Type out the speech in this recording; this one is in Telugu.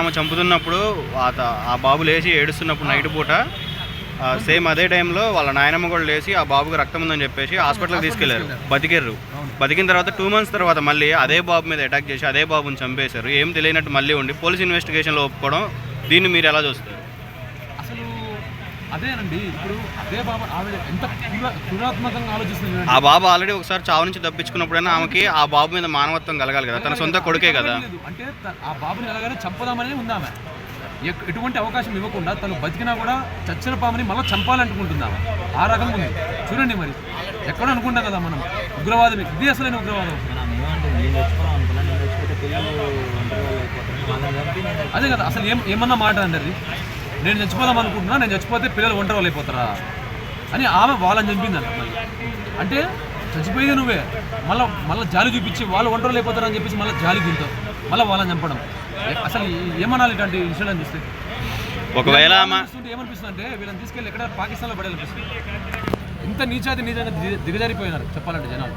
ఆమె చంపుతున్నప్పుడు ఆ బాబు లేచి ఏడుస్తున్నప్పుడు నైట్ పూట సేమ్ అదే టైంలో వాళ్ళ నాయనమ్మ కూడా లేచి ఆ బాబుకి రక్తం ఉందని చెప్పేసి హాస్పిటల్కి తీసుకెళ్లారు. బతికిన తర్వాత 2 months తర్వాత మళ్ళీ అదే బాబు మీద అటాక్ చేసి అదే బాబుని చంపేశారు. ఏం తెలియనట్టు మళ్ళీ ఉండి పోలీస్ ఇన్వెస్టిగేషన్లో ఒప్పుకోవడం, దీన్ని మీరు ఎలా చూస్తారు? అసలు అదేనండి, ఇప్పుడు అదే బాబు ఆవిడ ఎంత క్రూరాత్మకంగా ఆలోచిస్తుంది. ఆ బాబు ఆల్రెడీ ఒకసారి చావు నుంచి తప్పించుకున్నప్పుడైనా ఆమెకి ఆ బాబు మీద మానవత్వం కలగాలి కదా, తన సొంత కొడుకే కదా. అంటే ఆ బాబుని ఎలాగైనా చంపదామని ఉందామె. ఎటువంటి అవకాశం ఇవ్వకుండా తను బతికినా కూడా చచ్చిన పాముని మళ్ళీ చంపాలనుకుంటుందామె. ఆ రకంగా ఉంది చూడండి. మరి ఎక్కడ అనుకుంటాం కదా మనం ఉగ్రవాదం, ఇది అసలైన ఉగ్రవాదం. అదే కదా అసలు ఏమన్నా మాట అండి అది. నేను చచ్చిపోదాం అనుకుంటున్నా, నేను చచ్చిపోతే పిల్లలు ఒంటరి వాళ్ళు అయిపోతారా అని ఆమె వాళ్ళని చంపిందంట. మళ్ళీ అంటే చచ్చిపోయేది నువ్వే, మళ్ళీ జాలి చూపించి వాళ్ళు ఒంటరి అయిపోతారని చెప్పేసి మళ్ళీ జాలి తింటావు, మళ్ళీ వాళ్ళని చంపడం. అసలు ఏమనాలి ఇట్లాంటి విషయాలను చూస్తే? ఒకవేళ ఏమనిపిస్తుంది అంటే వీళ్ళని తీసుకెళ్ళి ఎక్కడ పాకిస్తాన్లో పడాలనిపిస్తుంది. ఇంత నీచాది నిజంగా దిగజారిపోయినారు చెప్పాలంటే జనాలు.